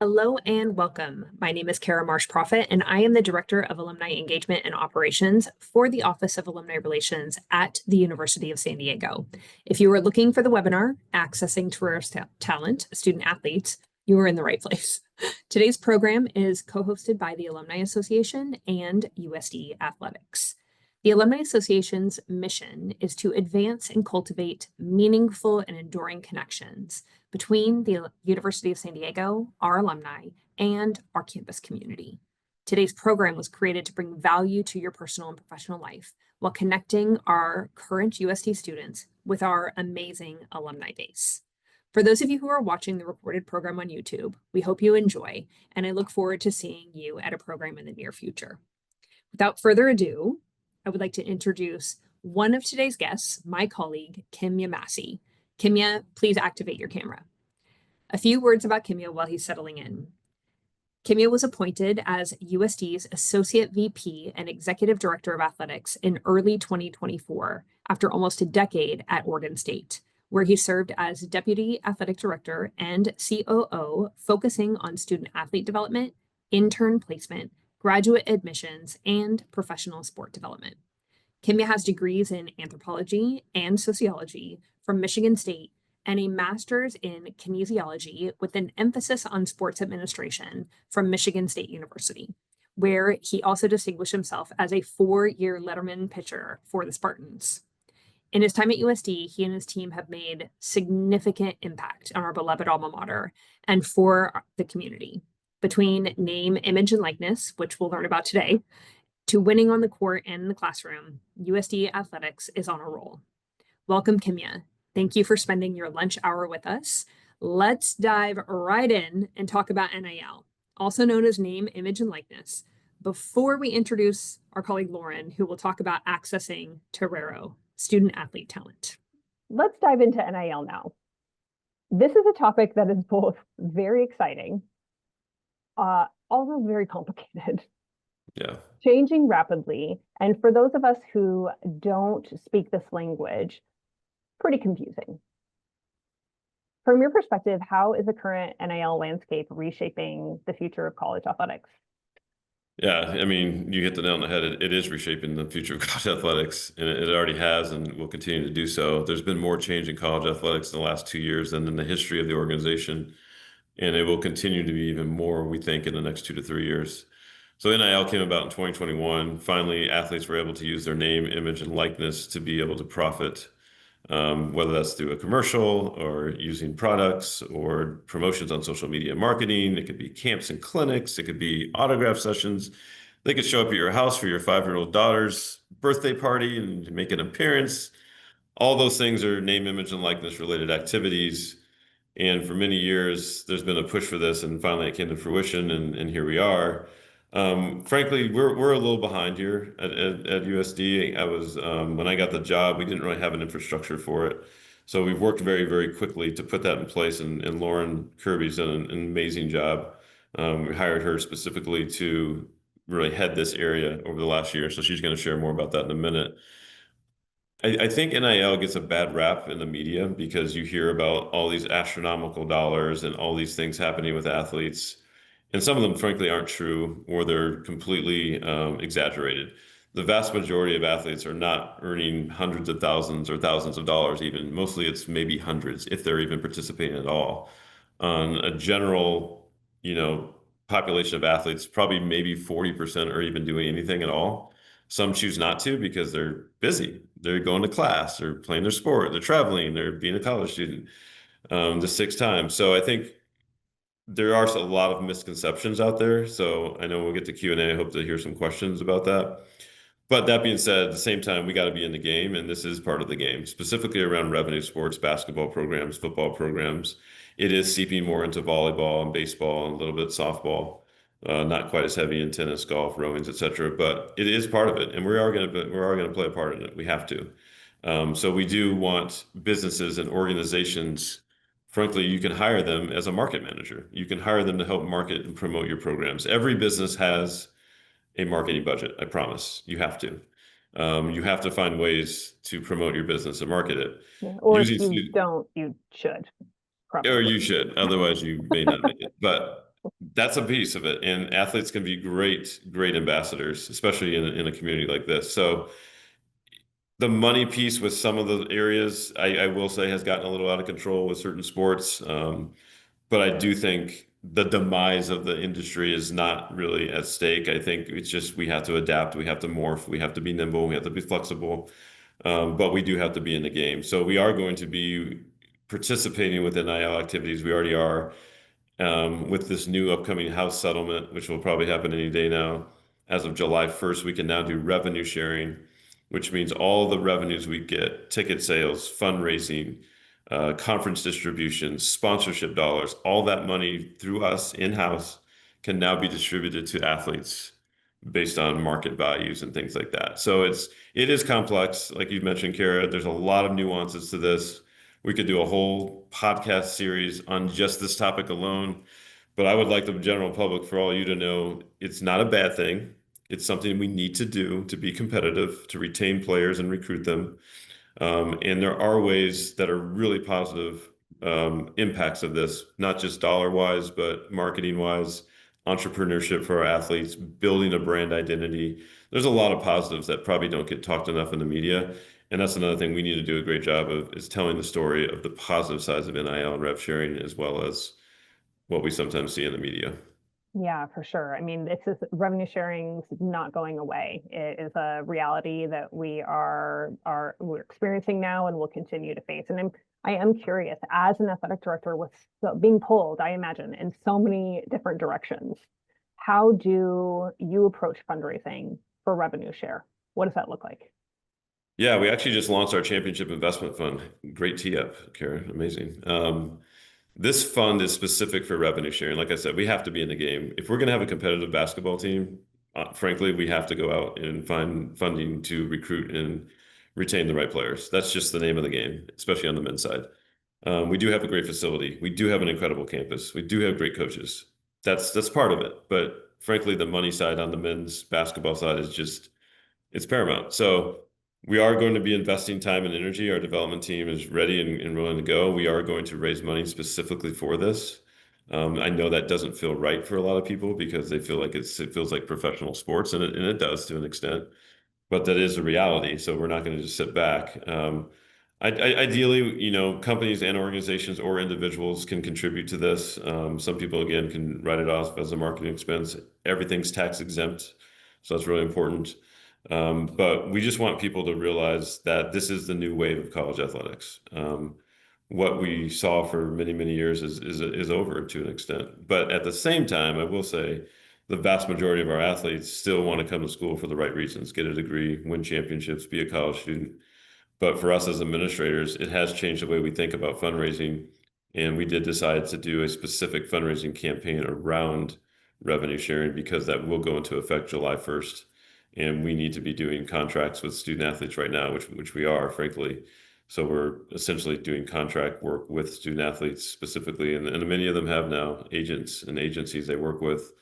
Hello and welcome. My name is Marsh Proffitt, and I am the Director of Alumni Engagement and Operations for the Office of Alumni Relations at the University of San Diego. If you are looking for the webinar, Accessing Torero Talent, Student Athletes, you are in the right place. Today's program is co-hosted by the Alumni Association and USD Athletics. The Alumni Association's mission is to advance and cultivate meaningful and enduring connections between the University of San Diego, our alumni, and our campus community. Today's program was created to bring value to your personal and professional life while connecting our current USD students with our amazing alumni base. For those of you who are watching the recorded program on YouTube, we hope you enjoy, and I look forward to seeing you at a program in the near future. Without further ado, I would like to introduce one of today's guests, my colleague, Kimya Massey. Kimya, please activate your camera. A few words about Kimya while he's settling in. Kimya was appointed as USD's Associate VP and Executive Director of Athletics in early 2024 after almost a decade at Oregon State, where he served as Deputy Athletic Director and COO, focusing on student athlete development, intern placement, graduate admissions, and professional sport development. Kimya has degrees in anthropology and sociology from Michigan State and a master's in kinesiology with an emphasis on sports administration from Michigan State University, where he also distinguished himself as a 4-year Letterman pitcher for the Spartans. In his time at USD, he and his team have made significant impact on our beloved alma mater and for the community. Between name, image, and likeness, which we'll learn about today, to winning on the court and in the classroom, USD Athletics is on a roll. Welcome, Kimya. Thank you for spending your lunch hour with us. Let's dive right in and talk about NIL, also known as name, image, and likeness, before we introduce our colleague Lauren, who will talk about accessing Torero, student athlete talent. Let's dive into NIL now. This is a topic that is both very exciting, also very complicated. Yeah. Changing rapidly. And for those of us who don't speak this language, pretty confusing. From your perspective, how is the current NIL landscape reshaping the future of college athletics? Yeah, I mean, you hit the nail on the head. It is reshaping the future of college athletics, and it already has and will continue to do so. There's been more change in college athletics in the last 2 years than in the history of the organization, and it will continue to be even more, we think, in the next 2 to 3 years. So NIL came about in 2021. Finally, athletes were able to use their name, image, and likeness to be able to profit, whether that's through a commercial or using products or promotions on social media marketing. It could be camps and clinics. It could be autograph sessions. They could show up at your house for your 5-year-old daughter's birthday party and make an appearance. All those things are name, image, and likeness related activities. And for many years, there's been a push for this, and finally it came to fruition, and here we are. Frankly, we're a little behind here at USD. I was when I got the job, we didn't really have an infrastructure for it. So we've worked very, very quickly to put that in place, and Lauren Kirby's done an amazing job. We hired her specifically to really head this area over the last year, so she's going to share more about that in a minute. I think NIL gets a bad rap in the media because you hear about all these astronomical dollars and all these things happening with athletes. And some of them, frankly, aren't true, or they're completely exaggerated. The vast majority of athletes are not earning hundreds of thousands or thousands of dollars even. Mostly it's maybe hundreds, if they're even participating at all. On a general, population of athletes, probably maybe 40% are even doing anything at all. Some choose not to because they're busy. They're going to class, they're playing their sport, they're traveling, they're being a college student. This takes time. So I think there are a lot of misconceptions out there. So I know we'll get to Q&A. I hope to hear some questions about that. But that being said, at the same time, we got to be in the game, and this is part of the game, specifically around revenue sports, basketball programs, football programs. It is seeping more into volleyball and baseball and a little bit softball. Not quite as heavy in tennis, golf, rowings, etc. But it is part of it, and we are going to play a part in it. We have to. So we do want businesses and organizations. Frankly, you can hire them as a market manager. You can hire them to help market and promote your programs. Every business has a marketing budget, I promise. You have to. You have to find ways to promote your business and market it. Yeah, or if you don't, you should. Probably. Or you should. Otherwise, you may not make it. But That's a piece of it. And athletes can be great ambassadors, especially in a community like this. So the money piece with some of the areas, I will say, has gotten a little out of control with certain sports. But I do think the demise of the industry is not really at stake. I think it's just we have to adapt, we have to morph, we have to be nimble, we have to be flexible. But we do have to be in the game. So we are going to be participating with NIL activities. We already are with this new upcoming House settlement, which will probably happen any day now. As of July 1st, we can now do revenue sharing, which means all the revenues we get, ticket sales, fundraising, conference distributions, sponsorship dollars, all that money through us in-house can now be distributed to athletes based on market values and things like that. So it is complex. Like you mentioned, Kara, there's a lot of nuances to this. We could do a whole podcast series on just this topic alone, but I would like the general public, for all you to know, it's not a bad thing. It's something we need to do to be competitive, to retain players and recruit them. And there are ways that are really positive impacts of this, not just dollar wise, but marketing wise, entrepreneurship for our athletes, building a brand identity. There's a lot of positives that probably don't get talked enough in the media. And that's another thing we need to do a great job of, is telling the story of the positive sides of NIL and rev sharing, as well as what we sometimes see in the media. Yeah, for sure. I mean, it's just revenue sharing is not going away. It is a reality that we're experiencing now and will continue to face. And I am curious, as an athletic director with being pulled, I imagine, in so many different directions, how do you approach fundraising for revenue share? What does that look like? Yeah, we actually just launched our championship investment fund. Great tee up, Karen. Amazing. This fund is specific for revenue sharing. Like I said, we have to be in the game. If we're going to have a competitive basketball team, frankly, we have to go out and find funding to recruit and retain the right players. That's just the name of the game, especially on the men's side. We do have a great facility. We do have an incredible campus. We do have great coaches. That's part of it. But frankly, the money side on the men's basketball side is just, it's paramount. So we are going to be investing time and energy. Our development team is ready and willing to go. We are going to raise money specifically for this. I know that doesn't feel right for a lot of people because they feel like it feels like professional sports, and it does to an extent, but that is a reality. So we're not going to just sit back. Ideally, companies and organizations or individuals can contribute to this. Some people, again, can write it off as a marketing expense. Everything's tax exempt, so that's really important. But we just want people to realize that this is the new wave of college athletics. What we saw for many years is over to an extent. But at the same time, I will say the vast majority of our athletes still want to come to school for the right reasons, get a degree, win championships, be a college student. But for us as administrators, it has changed the way we think about fundraising. And we did decide to do a specific fundraising campaign around revenue sharing because that will go into effect July 1st. And we need to be doing contracts with student athletes right now, which we are, frankly. So we're essentially doing contract work with student athletes specifically. And many of them have now agents and agencies they work with,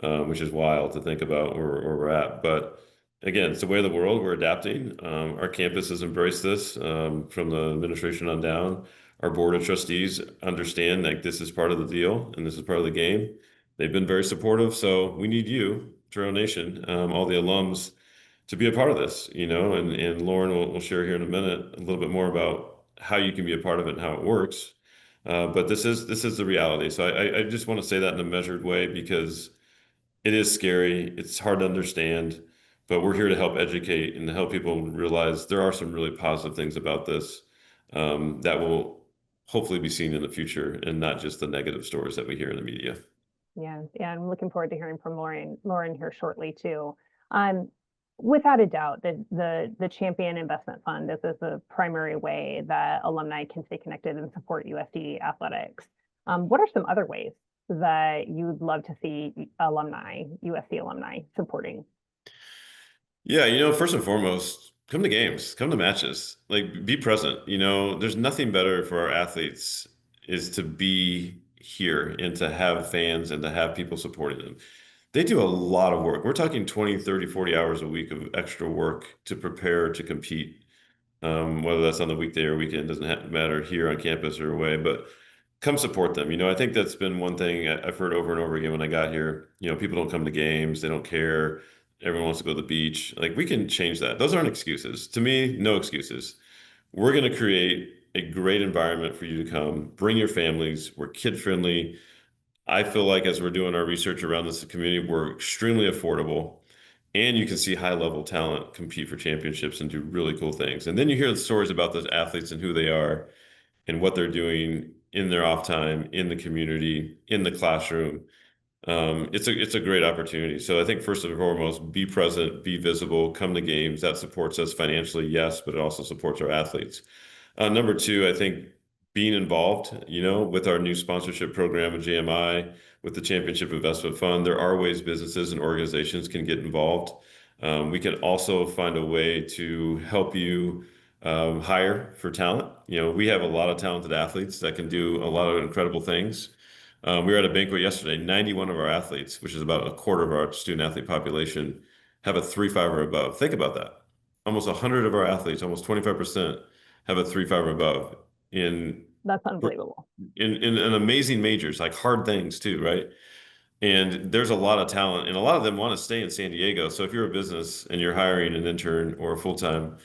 which is wild to think about where we're at. But again, it's the way of the world. We're adapting. Our campus has embraced this from the administration on down. Our board of trustees understand that this is part of the deal and this is part of the game. They've been very supportive. So we need you, Torero Nation, all the alums, to be a part of this, and Lauren will share here in a minute a little bit more about how you can be a part of it and how it works. But this is the reality. So I just want to say that in a measured way because it is scary. It's hard to understand, but we're here to help educate and to help people realize there are some really positive things about this that will hopefully be seen in the future and not just the negative stories that we hear in the media. Yeah, I'm looking forward to hearing from Lauren here shortly too. Without a doubt, the Champion Investment Fund is the primary way that alumni can stay connected and support USD Athletics. What are some other ways that you'd love to see USD alumni supporting? Yeah, first and foremost, come to games, come to matches, like be present. There's nothing better for our athletes is to be here and to have fans and to have people supporting them. They do a lot of work. We're talking 20, 30, 40 hours a week of extra work to prepare to compete, whether that's on the weekday or weekend, doesn't matter here on campus or away. But come support them. I think that's been one thing I've heard over and over again when I got here. People don't come to games, they don't care. Everyone wants to go to the beach. Like, we can change that. Those aren't excuses. To me, no excuses. We're going to create a great environment for you to come. Bring your families. We're kid friendly. I feel like as we're doing our research around this community, we're extremely affordable. And you can see high level talent compete for championships and do really cool things. And then you hear the stories about those athletes and who they are and what they're doing in their off time, in the community, in the classroom. It's a great opportunity. So I think first and foremost, be present, be visible, come to games. That supports us financially, yes, but it also supports our athletes. Number two, I think being involved, with our new sponsorship program at JMI, with the Championship Investment Fund, there are ways businesses and organizations can get involved. We can also find a way to help you hire for talent. We have a lot of talented athletes that can do a lot of incredible things. We were at a banquet yesterday. 91 of our athletes, which is about a quarter of our student athlete population, have a 3.5 or above. Think about that. Almost 100 of our athletes, almost 25%, have a 3.5 or above in That's unbelievable. in amazing majors, like hard things too, right? And there's a lot of talent, and a lot of them want to stay in San Diego. So if you're a business and you're hiring an intern or a full-time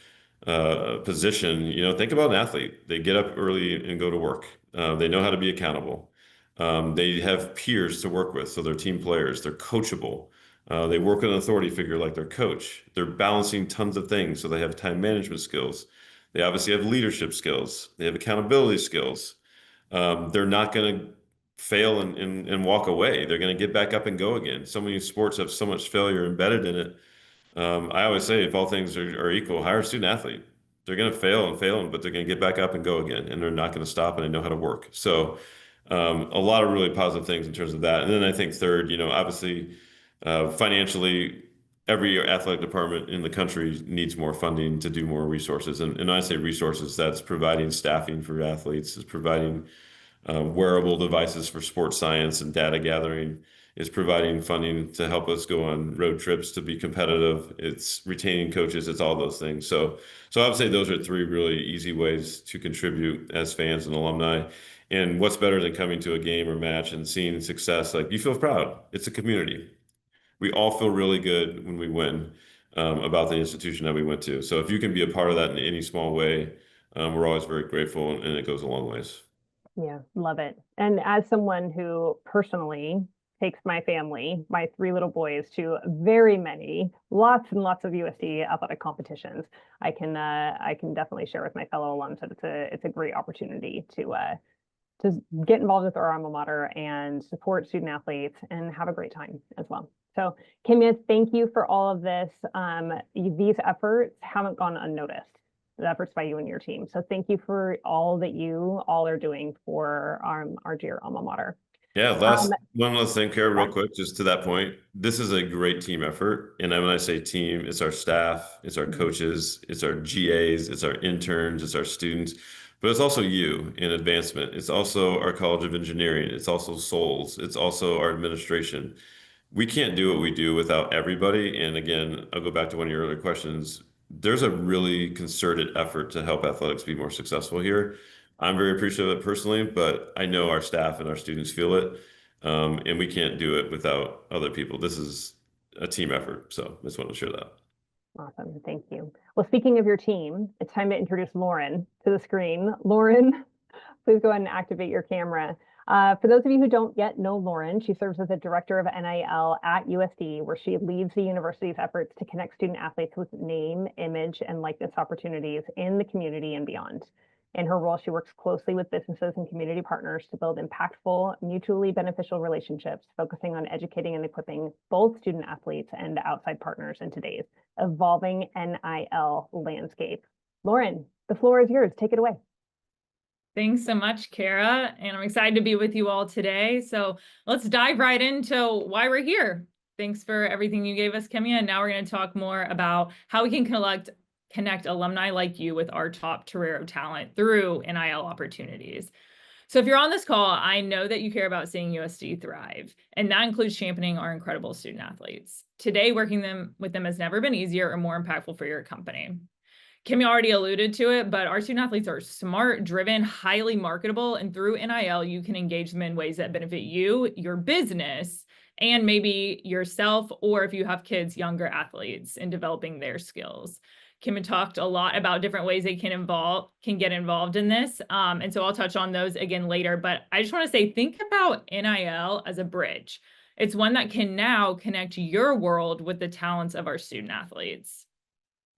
position, think about an athlete. They get up early and go to work. They know how to be accountable. They have peers to work with, so they're team players. They're coachable. They work with an authority figure like their coach. They're balancing tons of things, so they have time management skills. They obviously have leadership skills. They have accountability skills. They're not going to fail and walk away. They're going to get back up and go again. So many sports have so much failure embedded in it. I always say, if all things are equal, hire a student athlete. They're going to fail, but they're going to get back up and go again, and they're not going to stop, and they know how to work. So a lot of really positive things in terms of that. And then I think third, obviously, financially, every athletic department in the country needs more funding to do more resources. And when I say resources, that's providing staffing for athletes, is providing wearable devices for sports science and data gathering, is providing funding to help us go on road trips to be competitive. It's retaining coaches. It's all those things. So I would say those are three really easy ways to contribute as fans and alumni. And what's better than coming to a game or match and seeing success? Like, you feel proud. It's a community. We all feel really good when we win about the institution that we went to. So if you can be a part of that in any small way, we're always very grateful, and it goes a long ways. Yeah, love it. And as someone who personally takes my family, my 3 little boys, to very many, lots and lots of USD athletic competitions, I can definitely share with my fellow alums that it's a great opportunity to get involved with our alma mater and support student athletes and have a great time as well. So Kimya, thank you for all of this. These efforts haven't gone unnoticed, the efforts by you and your team. So thank you for all that you all are doing for our dear alma mater. Yeah, one last thing, Kara, real quick, just to that point. This is a great team effort. And when I say team, it's our staff, it's our coaches, it's our GAs, it's our interns, it's our students, but it's also you in advancement. It's also our College of Engineering. It's also Souls. It's also our administration. We can't do what we do without everybody. And again, I'll go back to one of your earlier questions. There's a really concerted effort to help athletics be more successful here. I'm very appreciative of it personally, but I know our staff and our students feel it. And we can't do it without other people. This is a team effort. So I just want to share that. Awesome. Thank you. Well, speaking of your team, it's time to introduce Lauren to the screen. Lauren, please go ahead and activate your camera. For those of you who don't yet know Lauren, she serves as the Director of NIL at USD, where she leads the university's efforts to connect student athletes with name, image, and likeness opportunities in the community and beyond. In her role, she works closely with businesses and community partners to build impactful, mutually beneficial relationships, focusing on educating and equipping both student athletes and outside partners in today's evolving NIL landscape. Lauren, the floor is yours. Take it away. Thanks so much, Kara, and I'm excited to be with you all today. So let's dive right into why we're here. Thanks for everything you gave us, Kimya. And now we're going to talk more about how we can connect alumni like you with our top Torero talent through NIL opportunities. So if you're on this call, I know that you care about seeing USD thrive, and that includes championing our incredible student athletes. Today, working with them has never been easier or more impactful for your company. Kimya already alluded to it, but our student athletes are smart, driven, highly marketable, and through NIL, you can engage them in ways that benefit you, your business, and maybe yourself, or if you have kids, younger athletes, in developing their skills. Kimya talked a lot about different ways they can get involved in this. And so I'll touch on those again later, but I just want to say, think about NIL as a bridge. It's one that can now connect your world with the talents of our student athletes.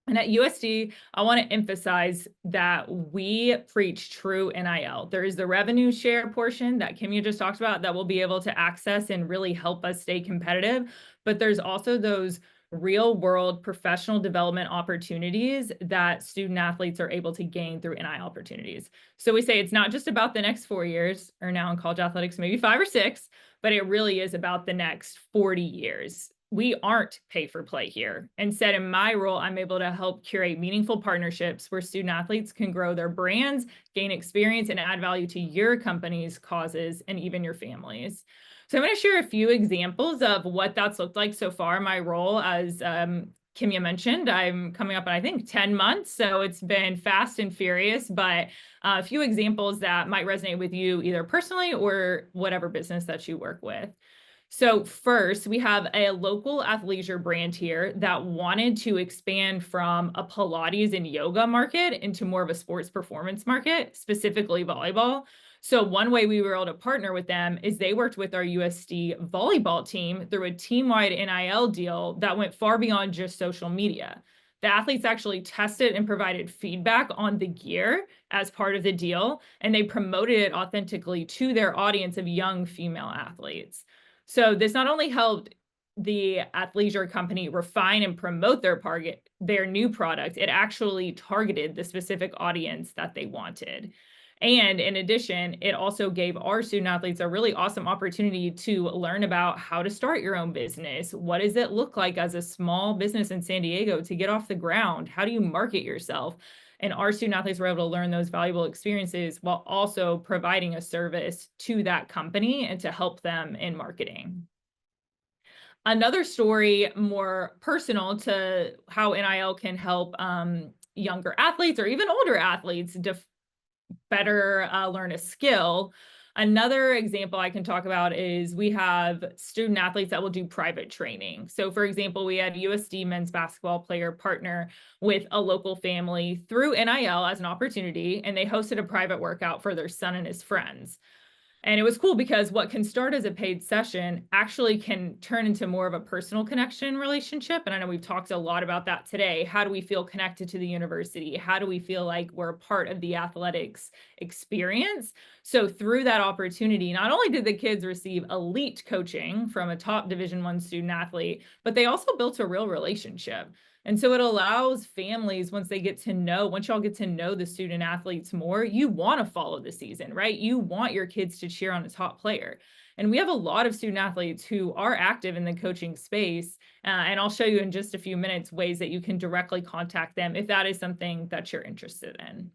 And at USD, I want to emphasize that we preach true NIL. There is the revenue share portion that Kimya just talked about that we'll be able to access and really help us stay competitive. But there's also those real world professional development opportunities that student athletes are able to gain through NIL opportunities. So we say it's not just about the next 4 years, or now in college athletics, maybe 5 or 6, but it really is about the next 40 years. We aren't pay for play here. Instead, in my role, I'm able to help curate meaningful partnerships where student athletes can grow their brands, gain experience, and add value to your company's causes and even your families. So I'm going to share a few examples of what that's looked like so far in my role. As Kimya mentioned, I'm coming up on, I think, 10 months. So it's been fast and furious, but a few examples that might resonate with you either personally or whatever business that you work with. So first, we have a local athleisure brand here that wanted to expand from a Pilates and yoga market into more of a sports performance market, specifically volleyball. So one way we were able to partner with them is they worked with our USD volleyball team through a team-wide NIL deal that went far beyond just social media. The athletes actually tested and provided feedback on the gear as part of the deal, and they promoted it authentically to their audience of young female athletes. So this not only helped the athleisure company refine and promote their new product, it actually targeted the specific audience that they wanted. And in addition, it also gave our student athletes a really awesome opportunity to learn about how to start your own business. What does it look like as a small business in San Diego to get off the ground? How do you market yourself? And our student athletes were able to learn those valuable experiences while also providing a service to that company and to help them in marketing. Another story more personal to how NIL can help younger athletes or even older athletes better learn a skill. Another example I can talk about is we have student athletes that will do private training. So for example, we had USD men's basketball player partner with a local family through NIL as an opportunity, and they hosted a private workout for their son and his friends. And it was cool because what can start as a paid session actually can turn into more of a personal connection relationship. And I know we've talked a lot about that today. How do we feel connected to the university? How do we feel like we're a part of the athletics experience? So through that opportunity, not only did the kids receive elite coaching from a top Division I student athlete, but they also built a real relationship. And so it allows families, once y'all get to know the student athletes more, you want to follow the season, right? You want your kids to cheer on a top player. And we have a lot of student athletes who are active in the coaching space. And I'll show you in just a few minutes ways that you can directly contact them if that is something that you're interested in.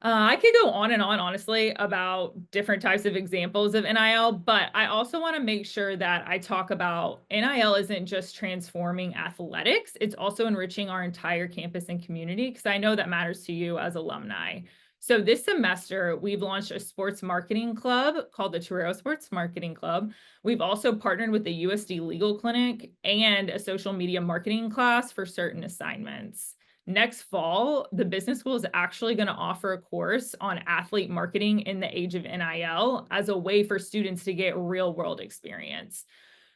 I could go on and on, honestly, about different types of examples of NIL, but I also want to make sure that I talk about NIL isn't just transforming athletics, it's also enriching our entire campus and community, because I know that matters to you as alumni. So this semester, we've launched a sports marketing club called the Torero Sports Marketing Club. We've also partnered with the USD Legal Clinic and a social media marketing class for certain assignments. Next fall, the business school is actually going to offer a course on athlete marketing in the age of NIL as a way for students to get real world experience.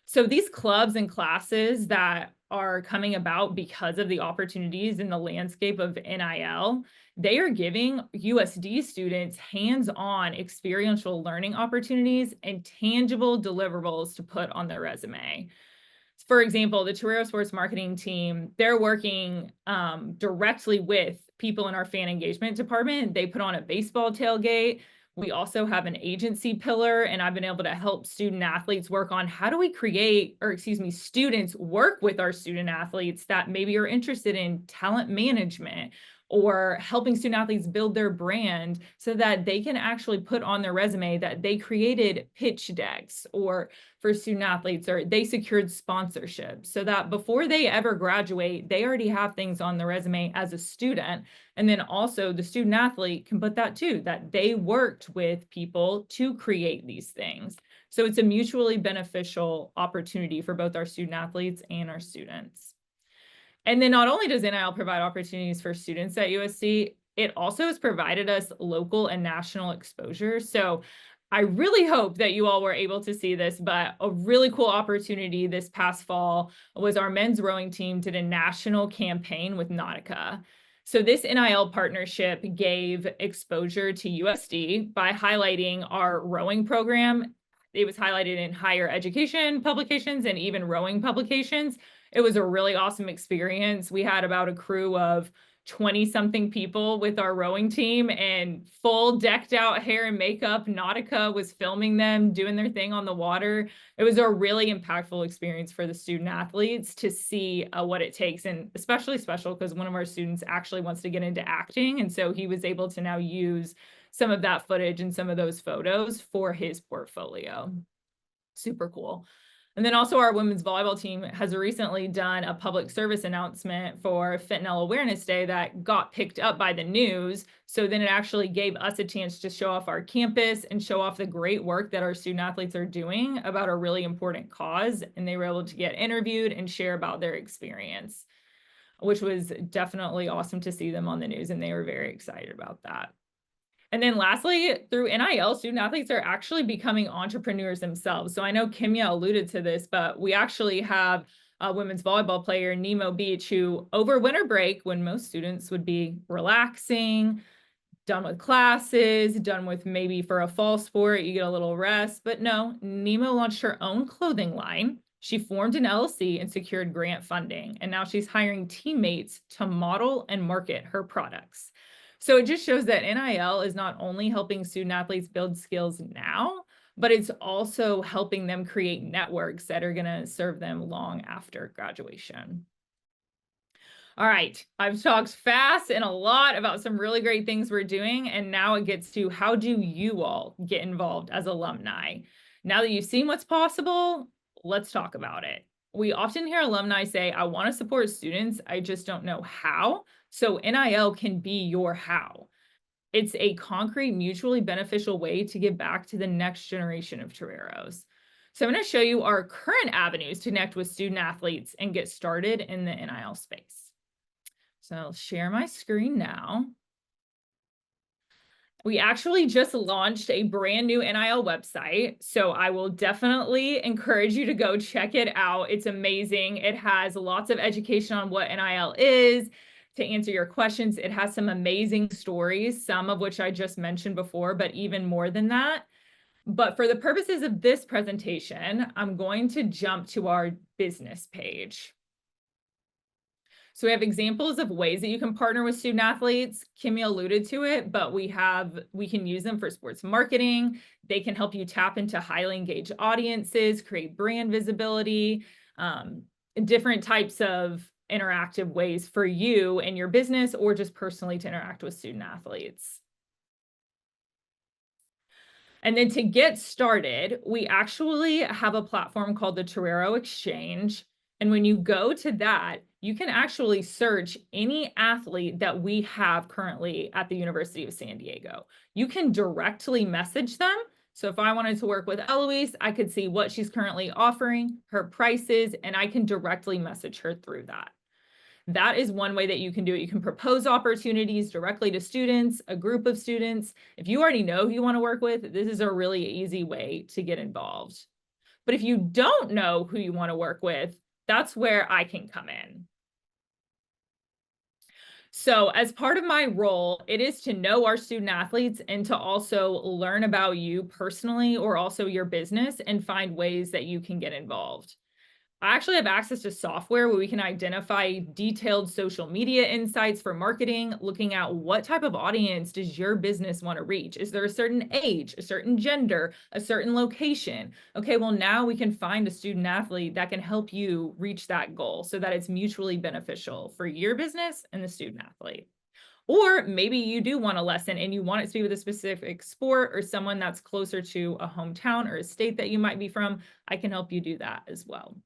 So these clubs and classes that are coming about because of the opportunities in the landscape of NIL, they are giving USD students hands-on experiential learning opportunities and tangible deliverables to put on their resume. For example, the Torero Sports Marketing team, they're working directly with people in our fan engagement department. They put on a baseball tailgate. We also have an agency pillar, and I've been able to help student athletes work on how do we students work with our student athletes that maybe are interested in talent management or helping student athletes build their brand so that they can actually put on their resume that they created pitch decks or for student athletes, or they secured sponsorships, so that before they ever graduate, they already have things on the resume as a student. And then also the student athlete can put that too, that they worked with people to create these things. So it's a mutually beneficial opportunity for both our student athletes and our students. And then not only does NIL provide opportunities for students at USD, it also has provided us local and national exposure. So I really hope that you all were able to see this, but a really cool opportunity this past fall was our men's rowing team did a national campaign with Nautica. So this NIL partnership gave exposure to USD by highlighting our rowing program. It was highlighted in higher education publications and even rowing publications. It was a really awesome experience. We had about a crew of 20-something people with our rowing team, and full decked out hair and makeup. Nautica was filming them doing their thing on the water. It was a really impactful experience for the student athletes to see what it takes, and especially special because one of our students actually wants to get into acting. And so he was able to now use some of that footage and some of those photos for his portfolio. Super cool. And then also our women's volleyball team has recently done a public service announcement for Fentanyl Awareness Day that got picked up by the news. So then it actually gave us a chance to show off our campus and show off the great work that our student athletes are doing about a really important cause. And they were able to get interviewed and share about their experience, which was definitely awesome to see them on the news. And they were very excited about that. And then lastly, through NIL, student athletes are actually becoming entrepreneurs themselves. So I know Kimya alluded to this, but we actually have a women's volleyball player, Nemo Beach, who over winter break, when most students would be relaxing, done with classes, done with maybe for a fall sport, you get a little rest. But no, Nemo launched her own clothing line. She formed an LLC and secured grant funding. And now she's hiring teammates to model and market her products. So it just shows that NIL is not only helping student athletes build skills now, but it's also helping them create networks that are going to serve them long after graduation. All right, I've talked fast and a lot about some really great things we're doing, and now it gets to how do you all get involved as alumni? Now that you've seen what's possible, let's talk about it. We often hear alumni say, I want to support students, I just don't know how. So NIL can be your how. It's a concrete, mutually beneficial way to give back to the next generation of Toreros. So I'm going to show you our current avenues to connect with student athletes and get started in the NIL space. So I'll share my screen now. We actually just launched a brand new NIL website, so I will definitely encourage you to go check it out. It's amazing. It has lots of education on what NIL is. To answer your questions, it has some amazing stories, some of which I just mentioned before, but even more than that. But for the purposes of this presentation, I'm going to jump to our business page. So we have examples of ways that you can partner with student athletes. Kimya alluded to it, but we can use them for sports marketing. They can help you tap into highly engaged audiences, create brand visibility, different types of interactive ways for you and your business, or just personally to interact with student athletes. And then to get started, we actually have a platform called the Torero Exchange. And when you go to that, you can actually search any athlete that we have currently at the University of San Diego. You can directly message them. So if I wanted to work with Eloise, I could see what she's currently offering, her prices, and I can directly message her through that. That is one way that you can do it. You can propose opportunities directly to students, a group of students. If you already know who you want to work with, this is a really easy way to get involved. But if you don't know who you want to work with, that's where I can come in. So as part of my role, it is to know our student athletes and to also learn about you personally or also your business and find ways that you can get involved. I actually have access to software where we can identify detailed social media insights for marketing, looking at what type of audience does your business want to reach? Is there a certain age, a certain gender, a certain location? Okay, well, now we can find a student athlete that can help you reach that goal so that it's mutually beneficial for your business and the student athlete. Or maybe you do want a lesson and you want it to be with a specific sport or someone that's closer to a hometown or a state that you might be from. I can help you do that as well.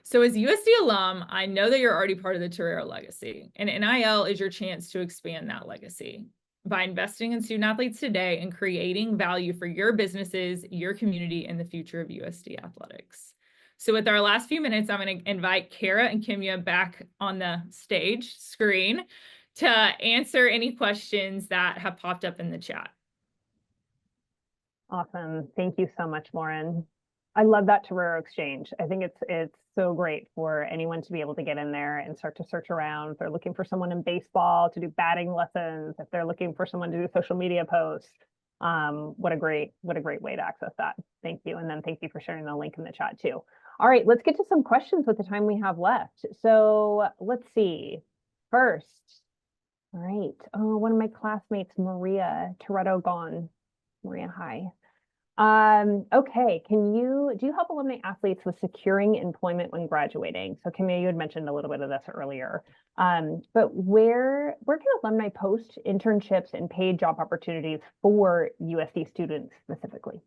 So as USD alum, I know that you're already part of the Torero legacy, and NIL is your chance to expand that legacy by investing in student athletes today and creating value for your businesses, your community, and the future of USD athletics. So with our last few minutes, I'm going to invite Kara and Kimya back on the stage screen to answer any questions that have popped up in the chat. Awesome. Thank you so much, Lauren. I love that Torero exchange. I think it's so great for anyone to be able to get in there and start to search around. If they're looking for someone in baseball to do batting lessons, if they're looking for someone to do social media posts, what a great way to access that. Thank you. And then thank you for sharing the link in the chat too. All right, let's get to some questions with the time we have left. So let's see. First, all right. Oh, one of my classmates, Maria Torero gone. Maria, hi. Okay, do you help alumni athletes with securing employment when graduating? So Kimya, you had mentioned a little bit of this earlier, but where can alumni post internships and paid job opportunities for USD students specifically?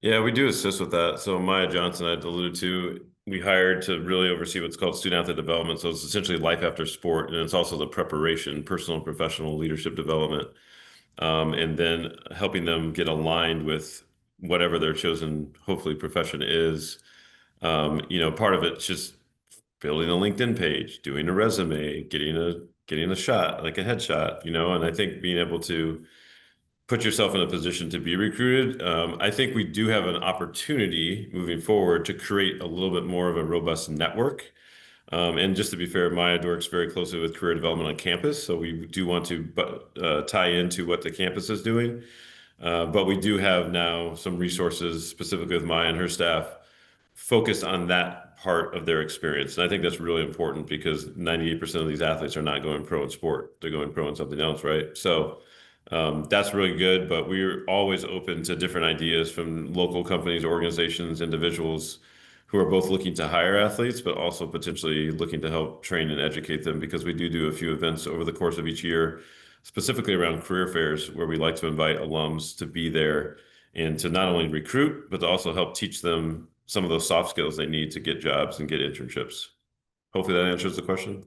Yeah, we do assist with that. So Maya Johnson, I alluded to, we hired to really oversee what's called student athlete development. So it's essentially life after sport, and it's also the preparation, personal and professional leadership development. And then helping them get aligned with whatever their chosen, hopefully, profession is. Part of it's just building a LinkedIn page, doing a resume, getting a shot, like a headshot, and I think being able to put yourself in a position to be recruited. I think we do have an opportunity moving forward to create a little bit more of a robust network. And just to be fair, Maya works very closely with career development on campus, so we do want to tie into what the campus is doing. But we do have now some resources, specifically with Maya and her staff, focused on that part of their experience. And I think that's really important because 98% of these athletes are not going pro in sport. They're going pro in something else, right? So that's really good, but we're always open to different ideas from local companies, organizations, individuals who are both looking to hire athletes, but also potentially looking to help train and educate them, because we do a few events over the course of each year, specifically around career fairs, where we like to invite alums to be there and to not only recruit, but to also help teach them some of those soft skills they need to get jobs and get internships. Hopefully that answers the question.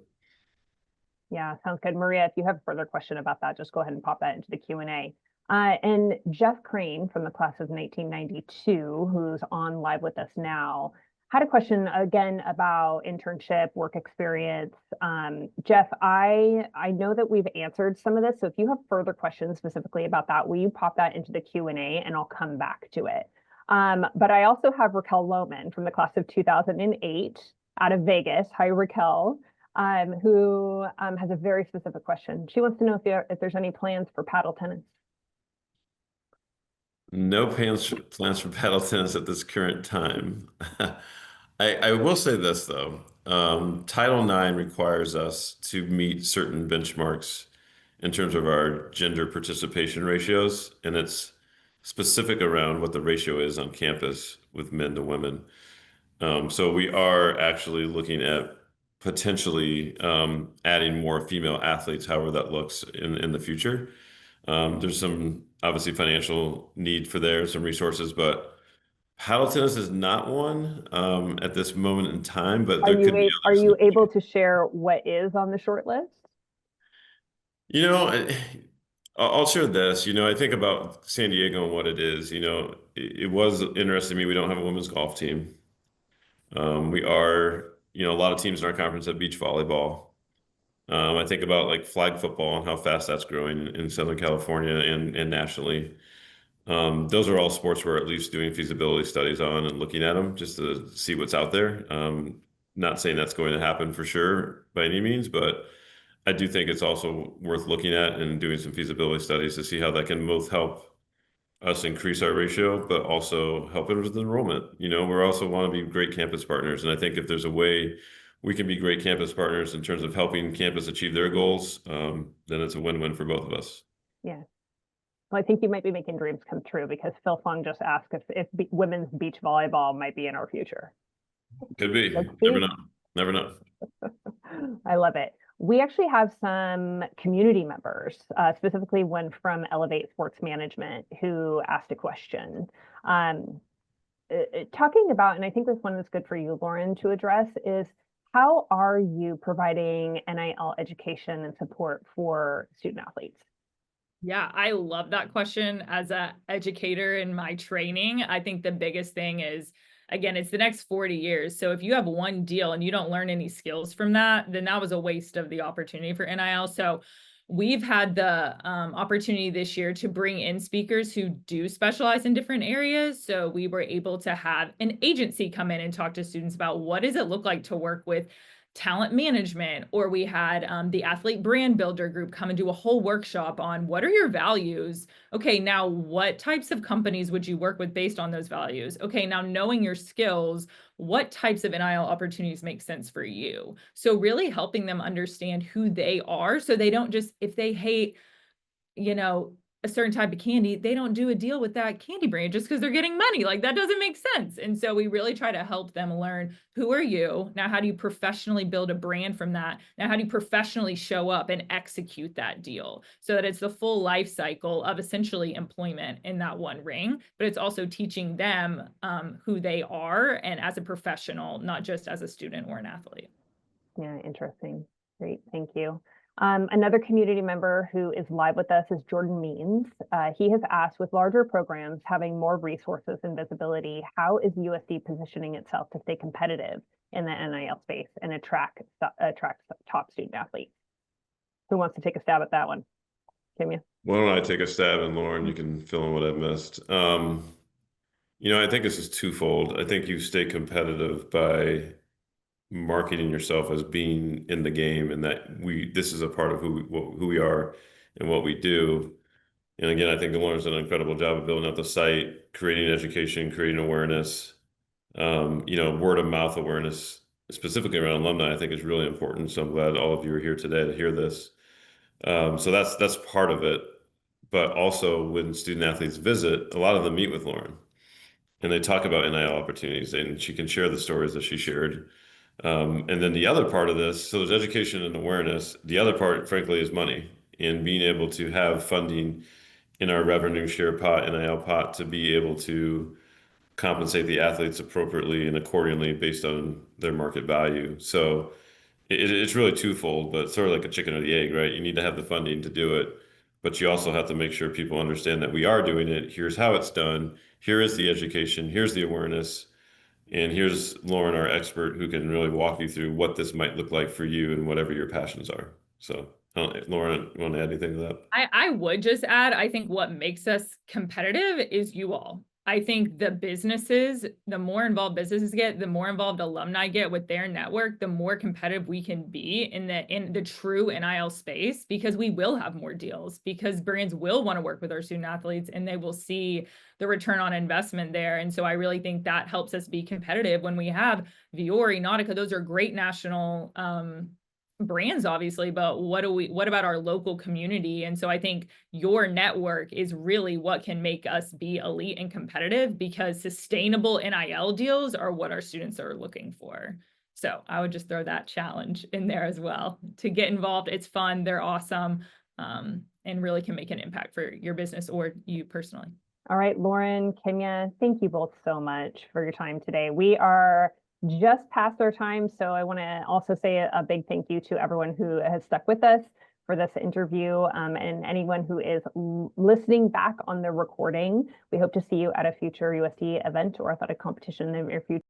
Yeah, sounds good. Maria, if you have a further question about that, just go ahead and pop that into the Q&A. And Jeff Crane from the class of 1992, who's on live with us now, had a question again about internship, work experience. Jeff, I know that we've answered some of this, so if you have further questions specifically about that, will you pop that into the Q&A and I'll come back to it. But I also have Raquel Lohman from the class of 2008 out of Vegas. Hi, Raquel. Who has a very specific question. She wants to know if there's any plans for paddle tennis. No plans for paddle tennis at this current time. I will say this though, Title IX requires us to meet certain benchmarks in terms of our gender participation ratios, and it's specific around what the ratio is on campus with men to women. So we are actually looking at potentially adding more female athletes, however that looks in the future. There's some obviously financial need for there, some resources, but paddle tennis is not one at this moment in time, but there could be Are others. you able to share what is on the short list? I'll share this. I think about San Diego and what it is. It was interesting to me. We don't have a women's golf team. We are, a lot of teams in our conference have beach volleyball. I think about like flag football and how fast that's growing in Southern California and nationally. Those are all sports we're at least doing feasibility studies on and looking at them just to see what's out there. Not saying that's going to happen for sure by any means, but I do think it's also worth looking at and doing some feasibility studies to see how that can both help us increase our ratio, but also help it with enrollment. We also want to be great campus partners. And I think if there's a way we can be great campus partners in terms of helping campus achieve their goals, then it's a win-win for both of us. Yeah. Well, I think you might be making dreams come true, because Phil Fung just asked if women's beach volleyball might be in our future. Could be. Never know. I love it. We actually have some community members, specifically one from Elevate Sports Management, who asked a question. Talking about, and I think this one is good for you, Lauren, to address, is how are you providing NIL education and support for student athletes? Yeah, I love that question. As an educator in my training, I think the biggest thing is, again, it's the next 40 years. So if you have one deal and you don't learn any skills from that, then that was a waste of the opportunity for NIL. So we've had the opportunity this year to bring in speakers who do specialize in different areas. So we were able to have an agency come in and talk to students about what does it look like to work with talent management, or we had the athlete brand builder group come and do a whole workshop on what are your values? Okay, now what types of companies would you work with based on those values? Okay, now knowing your skills, what types of NIL opportunities make sense for you? So really helping them understand who they are, so they don't just, if they hate, you know, a certain type of candy, they don't do a deal with that candy brand just because they're getting money. Like, that doesn't make sense. And so we really try to help them learn, who are you? Now, how do you professionally build a brand from that? Now, how do you professionally show up and execute that deal so that it's the full life cycle of essentially employment in that one ring, but it's also teaching them who they are and as a professional, not just as a student or an athlete. Yeah, interesting. Great, thank you. Another community member who is live with us is Jordan Means. He has asked, with larger programs having more resources and visibility, how is USD positioning itself to stay competitive in the NIL space and attract top student athletes? Who wants to take a stab at that one? Kimya? Why don't I take a stab, and Lauren, you can fill in what I've missed. I think this is twofold. I think you stay competitive by marketing yourself as being in the game, and that this is a part of who we are and what we do. And again, I think Lauren's done an incredible job of building out the site, creating education, creating awareness. Word of mouth awareness, specifically around alumni, I think is really important. So I'm glad all of you are here today to hear this. So that's part of it. But also, when student athletes visit, a lot of them meet with Lauren, and they talk about NIL opportunities, and she can share the stories that she shared. And then the other part of this, so there's education and awareness. The other part, frankly, is money, and being able to have funding in our revenue share pot, NIL pot, to be able to compensate the athletes appropriately and accordingly based on their market value. So it's really twofold, but sort of like a chicken or the egg, right? You need to have the funding to do it, but you also have to make sure people understand that we are doing it. Here's how it's done. Here is the education. Here's the awareness. And here's Lauren, our expert, who can really walk you through what this might look like for you and whatever your passions are. So, Lauren, you want to add anything to that? I would just add, I think what makes us competitive is you all. I think the businesses, the more involved businesses get, the more involved alumni get with their network, the more competitive we can be in the true NIL space, because we will have more deals, because brands will want to work with our student athletes and they will see the return on investment there. And so I really think that helps us be competitive when we have Viore, Nautica. Those are great national brands, obviously, but what about our local community? And so I think your network is really what can make us be elite and competitive, because sustainable NIL deals are what our students are looking for. So I would just throw that challenge in there as well to get involved. It's fun, they're awesome, and really can make an impact for your business or you personally. All right, Lauren, Kimya, thank you both so much for your time today. We are just past our time, so I want to also say a big thank you to everyone who has stuck with us for this interview, and anyone who is listening back on the recording. We hope to see you at a future USD event or athletic competition in the near future.